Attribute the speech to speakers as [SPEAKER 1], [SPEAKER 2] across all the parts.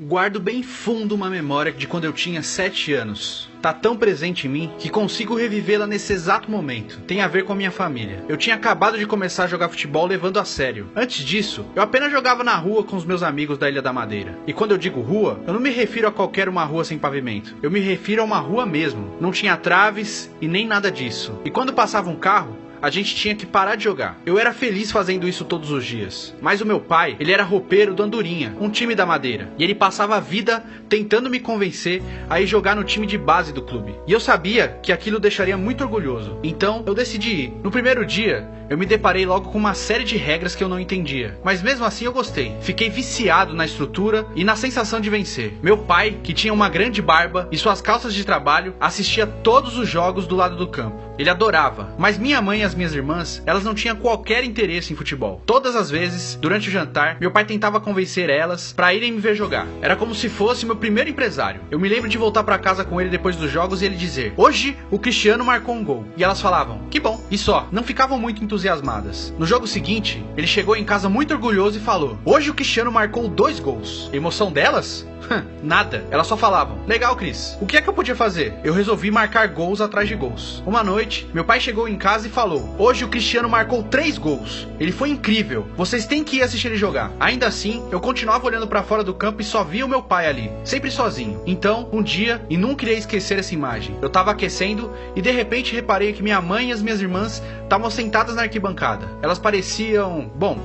[SPEAKER 1] Guardo bem fundo uma memória de quando eu tinha 7 anos. Tá tão presente em mim que consigo revivê-la nesse exato momento. Tem a ver com a minha família. Eu tinha acabado de começar a jogar futebol levando a sério. Antes disso, eu apenas jogava na rua com os meus amigos da Ilha da Madeira. E quando eu digo rua, eu não me refiro a qualquer uma rua sem pavimento. Eu me refiro a uma rua mesmo. Não tinha traves e nem nada disso. E quando passava um carro, a gente tinha que parar de jogar. Eu era feliz fazendo isso todos os dias. Mas o meu pai, ele era roupeiro do Andorinha, um time da Madeira. E ele passava a vida tentando me convencer a ir jogar no time de base do clube. E eu sabia que aquilo o deixaria muito orgulhoso. Então, eu decidi ir. No primeiro dia, eu me deparei logo com uma série de regras que eu não entendia. Mas mesmo assim eu gostei. Fiquei viciado na estrutura e na sensação de vencer. Meu pai, que tinha uma grande barba e suas calças de trabalho, assistia todos os jogos do lado do campo. Ele adorava. Mas minha mãe e as minhas irmãs, elas não tinham qualquer interesse em futebol. Todas as vezes, durante o jantar, meu pai tentava convencer elas para irem me ver jogar. Era como se fosse meu primeiro empresário. Eu me lembro de voltar para casa com ele depois dos jogos e ele dizer: "Hoje o Cristiano marcou um gol." E elas falavam: "Que bom." E só, não ficavam muito entusiasmadas. No jogo seguinte, ele chegou em casa muito orgulhoso e falou: "Hoje o Cristiano marcou 2 gols." A emoção delas? Nada. Elas só falavam: "Legal, Cris." O que é que eu podia fazer? Eu resolvi marcar gols atrás de gols. Uma noite, meu pai chegou em casa e falou: "Hoje o Cristiano marcou 3 gols. Ele foi incrível. Vocês têm que ir assistir ele jogar." Ainda assim, eu continuava olhando pra fora do campo e só via o meu pai ali, sempre sozinho. Então, um dia, e nunca irei esquecer essa imagem, eu tava aquecendo e de repente reparei que minha mãe e as minhas irmãs estavam sentadas na arquibancada. Elas pareciam... bom,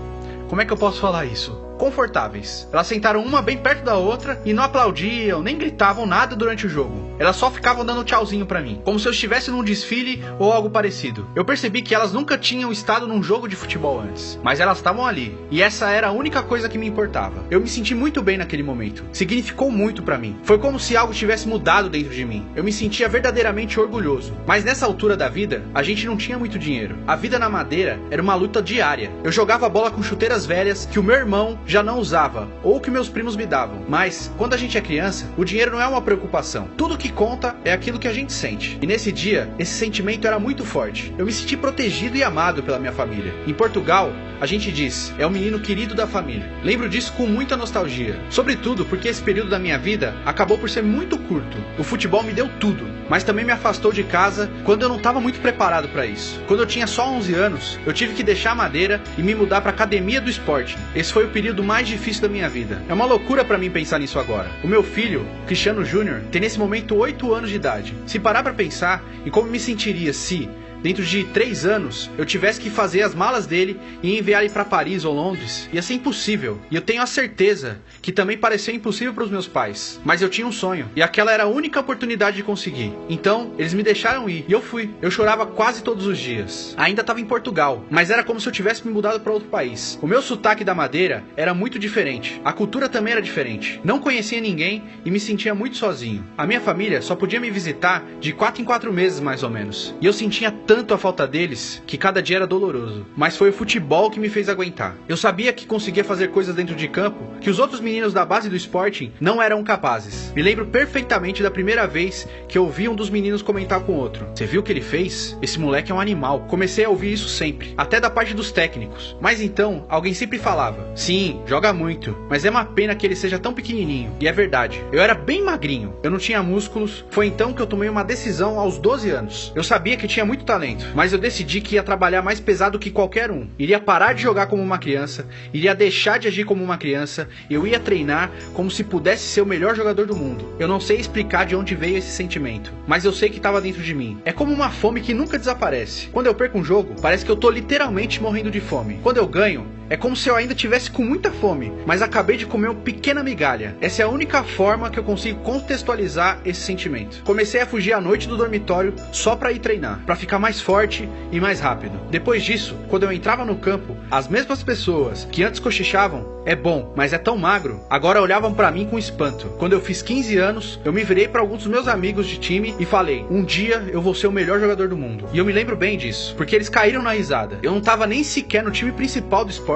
[SPEAKER 1] como é que eu posso falar isso? Confortáveis. Elas sentaram uma bem perto da outra e não aplaudiam, nem gritavam nada durante o jogo. Elas só ficavam dando tchauzinho pra mim, como se eu estivesse num desfile ou algo parecido. Eu percebi que elas nunca tinham estado num jogo de futebol antes, mas elas estavam ali, e essa era a única coisa que me importava. Eu me senti muito bem naquele momento. Significou muito pra mim. Foi como se algo tivesse mudado dentro de mim. Eu me sentia verdadeiramente orgulhoso. Mas nessa altura da vida, a gente não tinha muito dinheiro. A vida na Madeira era uma luta diária. Eu jogava bola com chuteiras velhas que o meu irmão já não usava, ou que meus primos me davam. Mas, quando a gente é criança, o dinheiro não é uma preocupação. Tudo que conta é aquilo que a gente sente. E nesse dia, esse sentimento era muito forte. Eu me senti protegido e amado pela minha família. Em Portugal, a gente diz: "É o menino querido da família." Lembro disso com muita nostalgia. Sobretudo porque esse período da minha vida acabou por ser muito curto. O futebol me deu tudo, mas também me afastou de casa quando eu não estava muito preparado para isso. Quando eu tinha só 11 anos, eu tive que deixar a Madeira e me mudar para a academia do Sporting. Esse foi o período mais difícil da minha vida. É uma loucura para mim pensar nisso agora. O meu filho, Cristiano Júnior, tem nesse momento 8 anos de idade. Se parar para pensar em como me sentiria se, dentro de 3 anos, eu tivesse que fazer as malas dele e enviar ele para Paris ou Londres, ia ser impossível. E eu tenho a certeza que também pareceu impossível para os meus pais. Mas eu tinha um sonho, e aquela era a única oportunidade de conseguir. Então, eles me deixaram ir, e eu fui. Eu chorava quase todos os dias. Ainda estava em Portugal, mas era como se eu tivesse me mudado para outro país. O meu sotaque da Madeira era muito diferente. A cultura também era diferente. Não conhecia ninguém e me sentia muito sozinho. A minha família só podia me visitar de 4 em 4 meses, mais ou menos. E eu sentia tanto a falta deles que cada dia era doloroso. Mas foi o futebol que me fez aguentar. Eu sabia que conseguia fazer coisas dentro de campo que os outros meninos da base do Sporting não eram capazes. Me lembro perfeitamente da primeira vez que eu ouvi um dos meninos comentar com o outro: "Você viu o que ele fez? Esse moleque é um animal." Comecei a ouvir isso sempre, até da parte dos técnicos. Mas então, alguém sempre falava: "Sim, joga muito, mas é uma pena que ele seja tão pequenininho." E é verdade, eu era bem magrinho, eu não tinha músculos. Foi então que eu tomei uma decisão aos 12 anos. Eu sabia que tinha muito talento, mas eu decidi que ia trabalhar mais pesado que qualquer um. Iria parar de jogar como uma criança, iria deixar de agir como uma criança, eu ia treinar como se pudesse ser o melhor jogador do mundo. Eu não sei explicar de onde veio esse sentimento, mas eu sei que estava dentro de mim. É como uma fome que nunca desaparece. Quando eu perco um jogo, parece que eu tô literalmente morrendo de fome. Quando eu ganho, é como se eu ainda tivesse com muita fome, mas acabei de comer uma pequena migalha. Essa é a única forma que eu consigo contextualizar esse sentimento. Comecei a fugir à noite do dormitório só pra ir treinar, pra ficar mais forte e mais rápido. Depois disso, quando eu entrava no campo, as mesmas pessoas que antes cochichavam: "É bom, mas é tão magro", agora olhavam pra mim com espanto. Quando eu fiz 15 anos, eu me virei pra alguns dos meus amigos de time e falei: "Um dia eu vou ser o melhor jogador do mundo." E eu me lembro bem disso, porque eles caíram na risada. Eu não tava nem sequer no time principal do Sporting,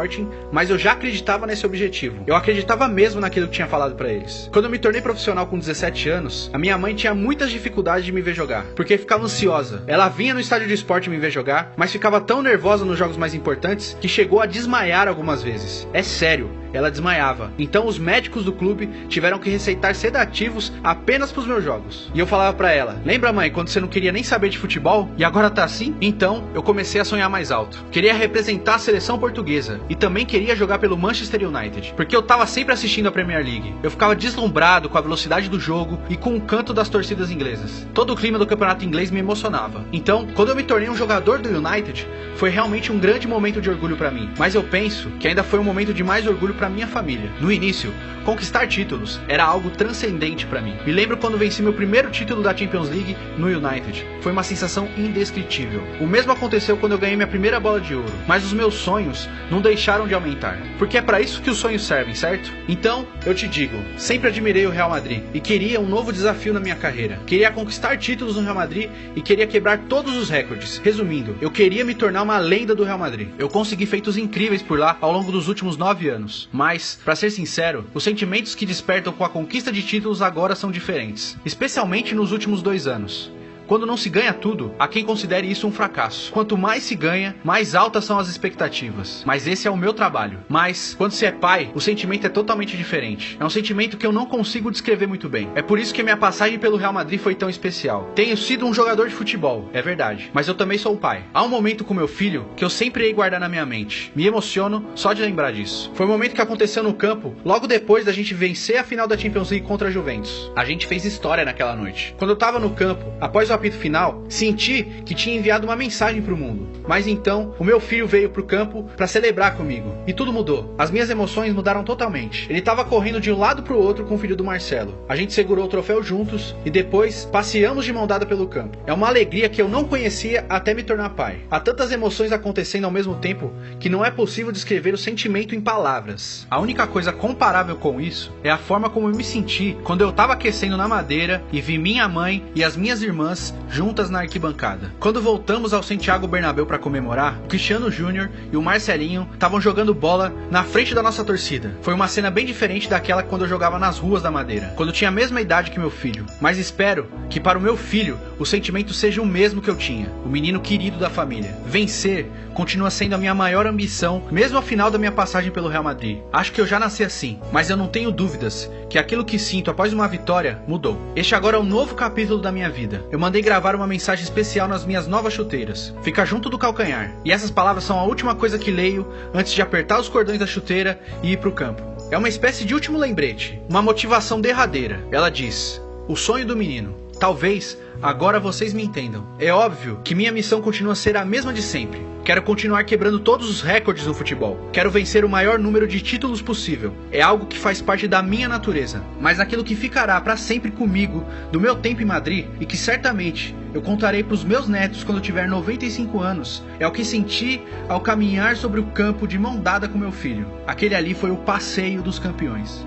[SPEAKER 1] mas eu já acreditava nesse objetivo. Eu acreditava mesmo naquilo que tinha falado pra eles. Quando eu me tornei profissional com 17 anos, a minha mãe tinha muitas dificuldades de me ver jogar, porque ficava ansiosa. Ela vinha no estádio de esporte me ver jogar, mas ficava tão nervosa nos jogos mais importantes que chegou a desmaiar algumas vezes. É sério, ela desmaiava. Então os médicos do clube tiveram que receitar sedativos apenas pros meus jogos. E eu falava pra ela: lembra, mãe, quando você não queria nem saber de futebol e agora tá assim? Então eu comecei a sonhar mais alto. Queria representar a seleção portuguesa e também queria jogar pelo Manchester United, porque eu tava sempre assistindo a Premier League. Eu ficava deslumbrado com a velocidade do jogo e com o canto das torcidas inglesas. Todo o clima do campeonato inglês me emocionava. Então, quando eu me tornei um jogador do United, foi realmente um grande momento de orgulho pra mim. Mas eu penso que ainda foi um momento de mais orgulho pra minha família. No início, conquistar títulos era algo transcendente pra mim. Me lembro quando venci meu primeiro título da Champions League no United. Foi uma sensação indescritível. O mesmo aconteceu quando eu ganhei minha primeira bola de ouro. Mas os meus sonhos não deixaram de aumentar. Porque é pra isso que os sonhos servem, certo? Então, eu te digo, sempre admirei o Real Madrid e queria um novo desafio na minha carreira. Queria conquistar títulos no Real Madrid e queria quebrar todos os recordes. Resumindo, eu queria me tornar uma lenda do Real Madrid. Eu consegui feitos incríveis por lá ao longo dos últimos 9 anos. Mas, pra ser sincero, os sentimentos que despertam com a conquista de títulos agora são diferentes. Especialmente nos últimos 2 anos. Quando não se ganha tudo, há quem considere isso um fracasso. Quanto mais se ganha, mais altas são as expectativas. Mas esse é o meu trabalho. Mas, quando se é pai, o sentimento é totalmente diferente. É um sentimento que eu não consigo descrever muito bem. É por isso que minha passagem pelo Real Madrid foi tão especial. Tenho sido um jogador de futebol, é verdade. Mas eu também sou um pai. Há um momento com meu filho que eu sempre irei guardar na minha mente. Me emociono só de lembrar disso. Foi um momento que aconteceu no campo, logo depois da gente vencer a final da Champions League contra a Juventus. A gente fez história naquela noite. Quando eu tava no campo, após o apito final, senti que tinha enviado uma mensagem pro mundo. Mas então, o meu filho veio pro campo pra celebrar comigo. E tudo mudou. As minhas emoções mudaram totalmente. Ele tava correndo de um lado pro outro com o filho do Marcelo. A gente segurou o troféu juntos e depois passeamos de mão dada pelo campo. É uma alegria que eu não conhecia até me tornar pai. Há tantas emoções acontecendo ao mesmo tempo que não é possível descrever o sentimento em palavras. A única coisa comparável com isso é a forma como eu me senti quando eu tava aquecendo na madeira e vi minha mãe e as minhas irmãs juntas na arquibancada. Quando voltamos ao Santiago Bernabéu para comemorar, o Cristiano Júnior e o Marcelinho estavam jogando bola na frente da nossa torcida. Foi uma cena bem diferente daquela quando eu jogava nas ruas da Madeira, quando eu tinha a mesma idade que meu filho. Mas espero que para o meu filho o sentimento seja o mesmo que eu tinha, o menino querido da família. Vencer continua sendo a minha maior ambição, mesmo ao final da minha passagem pelo Real Madrid. Acho que eu já nasci assim, mas eu não tenho dúvidas que aquilo que sinto após uma vitória mudou. Este agora é um novo capítulo da minha vida. Eu mandei gravar uma mensagem especial nas minhas novas chuteiras. Fica junto do calcanhar. E essas palavras são a última coisa que leio antes de apertar os cordões da chuteira e ir pro campo. É uma espécie de último lembrete, uma motivação derradeira. Ela diz: o sonho do menino. Talvez agora vocês me entendam. É óbvio que minha missão continua a ser a mesma de sempre. Quero continuar quebrando todos os recordes no futebol. Quero vencer o maior número de títulos possível. É algo que faz parte da minha natureza. Mas aquilo que ficará para sempre comigo do meu tempo em Madrid e que certamente eu contarei para os meus netos quando eu tiver 95 anos, é o que senti ao caminhar sobre o campo de mão dada com meu filho. Aquele ali foi o passeio dos campeões.